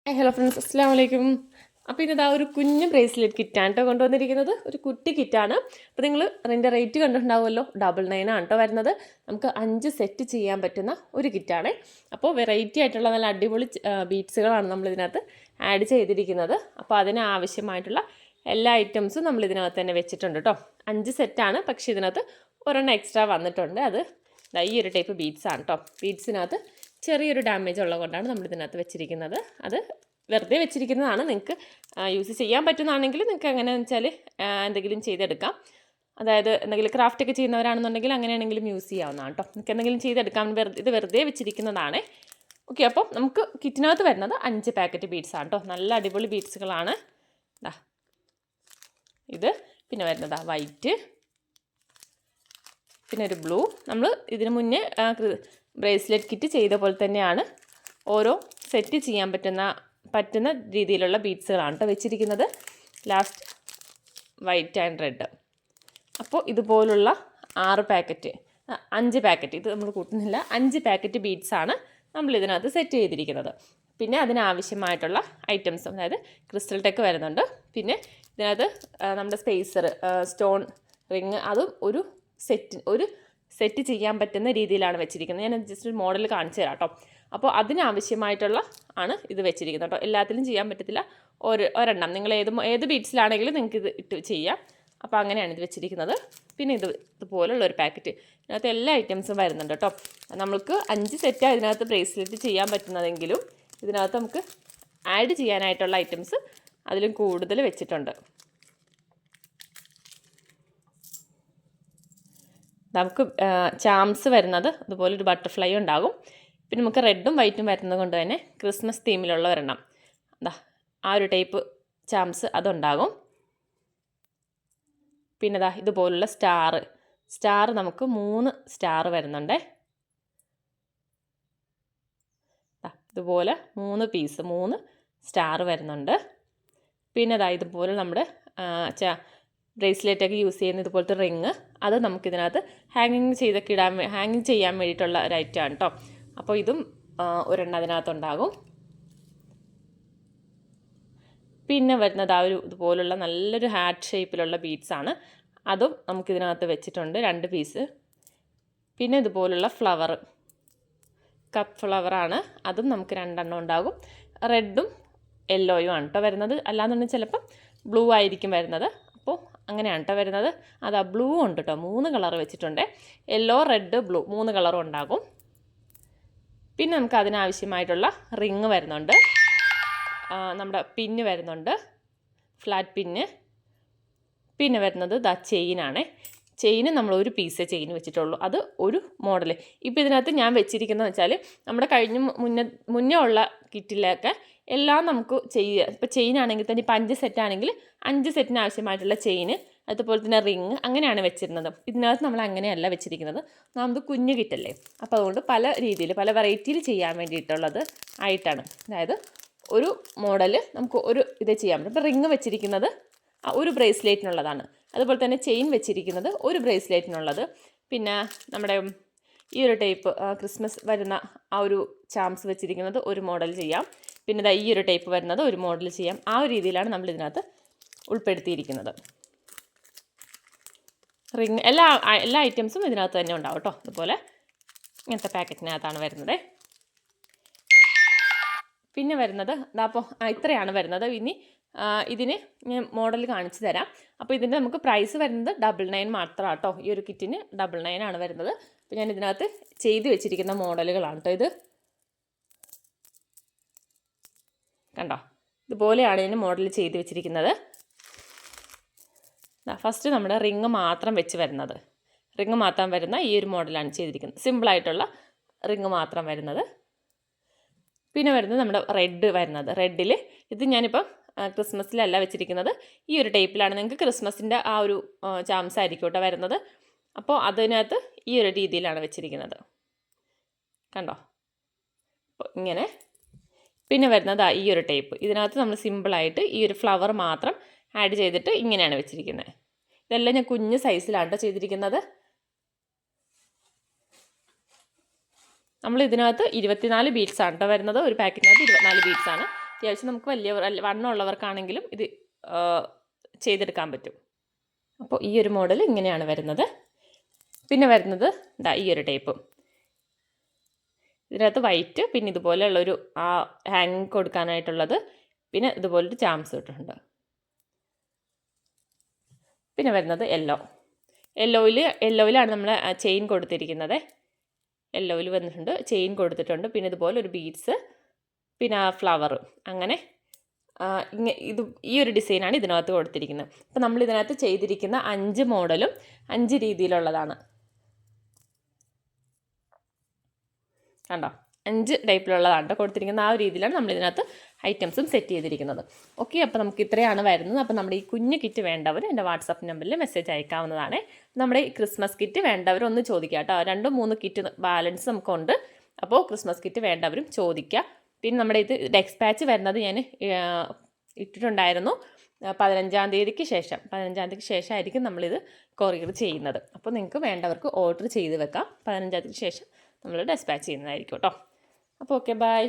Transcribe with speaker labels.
Speaker 1: Hello friends, അസ്സാം വലൈക്കും. അപ്പോൾ ഇതാ ഒരു കുഞ്ഞ് ബ്രേസ്ലെറ്റ് കിറ്റാണ് കേട്ടോ കൊണ്ടുവന്നിരിക്കുന്നത്. ഒരു കുട്ടി കിറ്റാണ്. അപ്പോൾ നിങ്ങൾ അതിൻ്റെ റേറ്റ് കണ്ടിട്ടുണ്ടാവുമല്ലോ, 99 ആണ് കേട്ടോ വരുന്നത്. നമുക്ക് 5 സെറ്റ് ചെയ്യാൻ പറ്റുന്ന ഒരു കിറ്റാണ്. അപ്പോൾ വെറൈറ്റി ആയിട്ടുള്ള നല്ല അടിപൊളി ബീഡ്സുകളാണ് നമ്മൾ ഇതിനകത്ത് ആഡ് ചെയ്തിരിക്കുന്നത്. അപ്പോൾ അതിന് ആവശ്യമായിട്ടുള്ള എല്ലാ ഐറ്റംസും നമ്മൾ ഇതിനകത്ത് തന്നെ വെച്ചിട്ടുണ്ട് കേട്ടോ. 5 സെറ്റാണ്, പക്ഷേ ഇതിനകത്ത് ഒരെണ്ണം എക്സ്ട്രാ വന്നിട്ടുണ്ട്. അത് ഈ ഒരു ടൈപ്പ് ബീഡ്സ് ആണ് കേട്ടോ. ബീഡ്സിനകത്ത് ചെറിയൊരു ഡാമേജ് ഉള്ളത് കൊണ്ടാണ് നമ്മൾ ഇതിനകത്ത് വെച്ചിരിക്കുന്നത്. അത് വെറുതെ വെച്ചിരിക്കുന്നതാണ്. നിങ്ങൾക്ക് യൂസ് ചെയ്യാൻ പറ്റുന്നതാണെങ്കിൽ നിങ്ങൾക്ക് എങ്ങനെയാണെന്ന് വെച്ചാൽ എന്തെങ്കിലും ചെയ്തെടുക്കാം. അതായത് എന്തെങ്കിലും ക്രാഫ്റ്റൊക്കെ ചെയ്യുന്നവരാണെന്നുണ്ടെങ്കിൽ അങ്ങനെയാണെങ്കിലും യൂസ് ചെയ്യാവുന്നതാണ് കേട്ടോ. നിങ്ങൾക്ക് എന്തെങ്കിലും ചെയ്തെടുക്കാം. ഇത് വെറുതെ വെച്ചിരിക്കുന്നതാണ്. ഓക്കെ, അപ്പോൾ നമുക്ക് കിറ്റിനകത്ത് വരുന്നത് 5 പാക്കറ്റ് ബീഡ്സാണ് കേട്ടോ. നല്ല അടിപൊളി ബീഡ്സുകളാണ്. ഇത് പിന്നെ വരുന്നതാ വൈറ്റ്, പിന്നെ ഒരു ബ്ലൂ. നമ്മൾ ഇതിന് മുന്നേ ബ്രേസ്ലെറ്റ് കിറ്റ് ചെയ്ത പോലെ തന്നെയാണ് ഓരോ സെറ്റ് ചെയ്യാൻ പറ്റുന്ന രീതിയിലുള്ള ബീഡ്സുകളാണ് കേട്ടോ വെച്ചിരിക്കുന്നത്. Last white and red. അപ്പോൾ ഇതുപോലുള്ള 5 പാക്കറ്റ്, ഇത് നമ്മൾ കൂട്ടുന്നില്ല, 5 പാക്കറ്റ് ബീഡ്സാണ് നമ്മൾ ഇതിനകത്ത് സെറ്റ് ചെയ്തിരിക്കുന്നത്. പിന്നെ അതിനാവശ്യമായിട്ടുള്ള ഐറ്റംസും, അതായത് ക്രിസ്റ്റൽ ടെക്ക് വരുന്നുണ്ട്. പിന്നെ ഇതിനകത്ത് നമ്മുടെ സ്പേസർ, സ്റ്റോൺ റിങ്, അതും ഒരു സെറ്റ് ചെയ്യാൻ പറ്റുന്ന രീതിയിലാണ് വെച്ചിരിക്കുന്നത്. ഞാൻ ജസ്റ്റ് ഒരു മോഡൽ കാണിച്ചു തരാം കേട്ടോ. അപ്പോൾ അതിനാവശ്യമായിട്ടുള്ള ആണ് ഇത് വെച്ചിരിക്കുന്നത് കേട്ടോ. എല്ലാത്തിലും ചെയ്യാൻ പറ്റത്തില്ല, ഒരെണ്ണം നിങ്ങൾ ഏത് ബീഡ്സിലാണെങ്കിലും നിങ്ങൾക്ക് ഇത് ഇട്ട് ചെയ്യാം. അപ്പോൾ അങ്ങനെയാണ് ഇത് വെച്ചിരിക്കുന്നത്. പിന്നെ ഇതുപോലുള്ള ഒരു പാക്കറ്റ്, ഇതിനകത്ത് എല്ലാ ഐറ്റംസും വരുന്നുണ്ട് കേട്ടോ. നമുക്ക് 5 സെറ്റാണ് ഇതിനകത്ത് ബ്രേസ്ലെറ്റ് ചെയ്യാൻ പറ്റുന്നതെങ്കിലും ഇതിനകത്ത് നമുക്ക് ആഡ് ചെയ്യാനായിട്ടുള്ള ഐറ്റംസ് അതിലും കൂടുതൽ വെച്ചിട്ടുണ്ട്. നമുക്ക് ചാംസ് വരുന്നത് അതുപോലെ ഒരു ബട്ടർഫ്ലൈ ഉണ്ടാകും. പിന്നെ നമുക്ക് റെഡും വൈറ്റും വരുന്നത് കൊണ്ട് തന്നെ ക്രിസ്മസ് തീമിലുള്ള ഒരെണ്ണം, ആ ഒരു ടൈപ്പ് ചാംസ് അതുണ്ടാകും. പിന്നെ ഇതുപോലുള്ള സ്റ്റാർ നമുക്ക് 3 സ്റ്റാർ വരുന്നുണ്ട്. ഇതുപോലെ 3 സ്റ്റാർ വരുന്നുണ്ട്. പിന്നെ ഇതുപോലെ നമ്മുടെ ബ്രേസ്ലെറ്റൊക്കെ യൂസ് ചെയ്യുന്ന ഇതുപോലത്തെ റിങ്, അത് നമുക്കിതിനകത്ത് ഹാങ്ങിങ് ചെയ്യാൻ വേണ്ടിയിട്ടുള്ള ഒരു ഐറ്റമാണ് കേട്ടോ. അപ്പോൾ ഇതും ഒരെണ്ണം അതിനകത്തുണ്ടാകും. പിന്നെ വരുന്നത് ഇതുപോലുള്ള നല്ലൊരു ഹാർട്ട് ഷേപ്പിലുള്ള ബീഡ്സാണ്. അതും നമുക്കിതിനകത്ത് വെച്ചിട്ടുണ്ട്, 2 പീസ്. പിന്നെ ഇതുപോലുള്ള കപ്പ് ഫ്ലവറാണ്, അതും നമുക്ക് 2 എണ്ണം ഉണ്ടാകും. റെഡും യെല്ലോയും ആണ് കേട്ടോ വരുന്നത്. അല്ലാന്നുണ്ടെങ്കിൽ ചിലപ്പം ബ്ലൂ ആയിരിക്കും വരുന്നത്. അപ്പോൾ അങ്ങനെയാണ് കേട്ടോ വരുന്നത്. ബ്ലൂ ഉണ്ട് കേട്ടോ, 3 കളർ വെച്ചിട്ടുണ്ട്. യെല്ലോ, റെഡ്, ബ്ലൂ 3 കളറും ഉണ്ടാകും. പിന്നെ നമുക്ക് അതിനാവശ്യമായിട്ടുള്ള റിങ് വരുന്നുണ്ട്. നമ്മുടെ പിന്ന് വരുന്നുണ്ട്, ഫ്ലാറ്റ് പിന്ന്. പിന്നെ വരുന്നത് ചെയിനാണ്. ചെയിന് നമ്മൾ ഒരു പീസ് ചെയിൻ വെച്ചിട്ടുള്ളൂ, അത് ഒരു മോഡൽ. ഇപ്പോൾ ഇതിനകത്ത് ഞാൻ വെച്ചിരിക്കുന്നതെന്ന് വെച്ചാൽ നമ്മുടെ മുന്നേ ഉള്ള കിറ്റിലൊക്കെ എല്ലാം നമുക്ക് ചെയ്യുക. ഇപ്പോൾ ചെയിൻ ആണെങ്കിൽ തന്നെ ഇപ്പോൾ 5 സെറ്റാണെങ്കിൽ 5 സെറ്റിന് ആവശ്യമായിട്ടുള്ള ചെയിന്, അതുപോലെ തന്നെ റിങ്, അങ്ങനെയാണ് വെച്ചിരുന്നത്. ഇതിനകത്ത് നമ്മൾ അങ്ങനെയല്ല വെച്ചിരിക്കുന്നത്. നമുക്ക് കുഞ്ഞു കിറ്റല്ലേ, അപ്പോൾ അതുകൊണ്ട് പല രീതിയിൽ പല വെറൈറ്റിയിൽ ചെയ്യാൻ വേണ്ടിയിട്ടുള്ളത് ആയിട്ടാണ്. അതായത് ഒരു മോഡൽ നമുക്ക് ഒരു ഇതേ ചെയ്യാൻ പറ്റും. ഇപ്പോൾ റിങ് വെച്ചിരിക്കുന്നത് ഒരു ബ്രേസ്ലെറ്റിനുള്ളതാണ്. അതുപോലെ തന്നെ ചെയിൻ വെച്ചിരിക്കുന്നത് ഒരു ബ്രേസ്ലെറ്റിനുള്ളത്. പിന്നെ നമ്മുടെ ഈ ഒരു ടൈപ്പ് ക്രിസ്മസ് വരുന്ന ആ ഒരു ചാംസ് വെച്ചിരിക്കുന്നത് ഒരു മോഡൽ ചെയ്യാം. പിന്നെ ഈ ഒരു ടൈപ്പ് വരുന്നത് ഒരു മോഡൽ ചെയ്യാം. ആ ഒരു രീതിയിലാണ് നമ്മൾ ഇതിനകത്ത് ഉൾപ്പെടുത്തിയിരിക്കുന്നത്. റിങ് എല്ലാ ഐറ്റംസും ഇതിനകത്ത് തന്നെ ഉണ്ടാവും കേട്ടോ. അതുപോലെ ഇങ്ങനത്തെ പാക്കറ്റിനകത്താണ് വരുന്നത്. പിന്നെ വരുന്നത് അപ്പോൾ ഇത്രയാണ് വരുന്നത്. ഇനി ഇതിന് ഞാൻ മോഡൽ കാണിച്ചു തരാം. അപ്പോൾ ഇതിൻ്റെ നമുക്ക് പ്രൈസ് വരുന്നത് 99 മാത്രമാണ് കേട്ടോ. ഈ ഒരു കിറ്റിന് 99 ആണ് വരുന്നത്. അപ്പോൾ ഞാൻ ഇതിനകത്ത് ചെയ്ത് വെച്ചിരിക്കുന്ന മോഡലുകളാണ് കേട്ടോ. ഇത് കണ്ടോ, ഇതുപോലെയാണ് ഇതിന് മോഡൽ ചെയ്ത് വെച്ചിരിക്കുന്നത്. ഫസ്റ്റ് നമ്മുടെ റിങ് മാത്രം വെച്ച് വരുന്നത്, റിങ് മാത്രം വരുന്ന ഈ ഒരു മോഡലാണ് ചെയ്തിരിക്കുന്നത്. സിമ്പിളായിട്ടുള്ള റിങ് മാത്രം വരുന്നത്. പിന്നെ വരുന്നത് നമ്മുടെ റെഡ് വരുന്നത്. റെഡിൽ ഇത് ഞാനിപ്പം ക്രിസ്മസിലല്ല വെച്ചിരിക്കുന്നത്, ഈ ഒരു ടൈപ്പിലാണ്. നിങ്ങൾക്ക് ക്രിസ്മസിൻ്റെ ആ ഒരു ചാംസ് ആയിരിക്കും കേട്ടോ വരുന്നത്. അപ്പോൾ അതിനകത്ത് ഈ ഒരു രീതിയിലാണ് വെച്ചിരിക്കുന്നത്. കണ്ടോ, അപ്പോൾ ഇങ്ങനെ. പിന്നെ വരുന്നത് ഈ ഒരു ടൈപ്പ്. ഇതിനകത്ത് നമ്മൾ സിമ്പിളായിട്ട് ഈ ഒരു ഫ്ലവർ മാത്രം ആഡ് ചെയ്തിട്ട് ഇങ്ങനെയാണ് വെച്ചിരിക്കുന്നത്. ഇതെല്ലാം ഞാൻ കുഞ്ഞ് സൈസിലാണ് കേട്ടോ ചെയ്തിരിക്കുന്നത്. നമ്മൾ ഇതിനകത്ത് 24 ബീഡ്സാണ് കേട്ടോ വരുന്നത്. ഒരു പാക്കറ്റിനകത്ത് 24 ബീഡ്സാണ്. അത്യാവശ്യം നമുക്ക് വലിയ വണ്ണമുള്ളവർക്കാണെങ്കിലും ഇത് ചെയ്തെടുക്കാൻ പറ്റും. അപ്പോൾ ഈ ഒരു മോഡൽ ഇങ്ങനെയാണ് വരുന്നത്. പിന്നെ വരുന്നത് ഇതാ ഈ ഒരു ടൈപ്പ്. ഇതിനകത്ത് വൈറ്റ്, പിന്നെ ഇതുപോലെയുള്ളൊരു ഹാങ്ങിങ് കൊടുക്കാനായിട്ടുള്ളത്, പിന്നെ ഇതുപോലൊരു ചാംസ് ഇട്ടിട്ടുണ്ട്. പിന്നെ വരുന്നത് യെല്ലോയിലാണ് നമ്മൾ ചെയിൻ കൊടുത്തിരിക്കുന്നത്. യെല്ലോയിൽ വന്നിട്ടുണ്ട്, ചെയിൻ കൊടുത്തിട്ടുണ്ട്, പിന്നെ ഇതുപോലെ ഒരു ബീഡ്സ്, പിന്നെ ഫ്ലവർ, അങ്ങനെ ഈ ഒരു ഡിസൈനാണ് ഇതിനകത്ത് കൊടുത്തിരിക്കുന്നത്. അപ്പോൾ നമ്മൾ ഇതിനകത്ത് ചെയ്തിരിക്കുന്ന 5 മോഡലും 5 രീതിയിലുള്ളതാണ്. കണ്ടോ, 5 ടൈപ്പിലുള്ളതാണ് കേട്ടോ കൊടുത്തിരിക്കുന്നത്. ആ ഒരു രീതിയിലാണ് നമ്മളിതിനകത്ത് ഐറ്റംസും സെറ്റ് ചെയ്തിരിക്കുന്നത്. ഓക്കെ, അപ്പോൾ നമുക്ക് ഇത്രയാണ് വരുന്നത്. അപ്പോൾ നമ്മുടെ ഈ കുഞ്ഞു കിറ്റ് വേണ്ടവർ എൻ്റെ വാട്സാപ്പ് നമ്പറിൽ മെസ്സേജ് അയക്കാവുന്നതാണ്. നമ്മുടെ ഈ ക്രിസ്മസ് കിറ്റ് വേണ്ടവർ ഒന്ന് ചോദിക്കുക കേട്ടോ. 2-3 കിറ്റ് ബാലൻസ് നമുക്കുണ്ട്. അപ്പോൾ ക്രിസ്മസ് കിറ്റ് വേണ്ടവരും ചോദിക്കുക. പിന്നെ നമ്മുടെ ഇത് ഡെക്സ്പാച്ച് വരുന്നത് ഞാൻ ഇട്ടിട്ടുണ്ടായിരുന്നു 15-ാം തീയതിക്ക് ശേഷമായിരിക്കും നമ്മളിത് കൊറിയർ ചെയ്യുന്നത്. അപ്പോൾ നിങ്ങൾക്ക് വേണ്ടവർക്ക് ഓർഡർ ചെയ്ത് വെക്കാം. 15-ാം തീയതിക്ക് ശേഷം നമ്മൾ ഡെസ്പാച്ച് ചെയ്യുന്നതായിരിക്കും കേട്ടോ. അപ്പോൾ ഓക്കെ, ബൈ.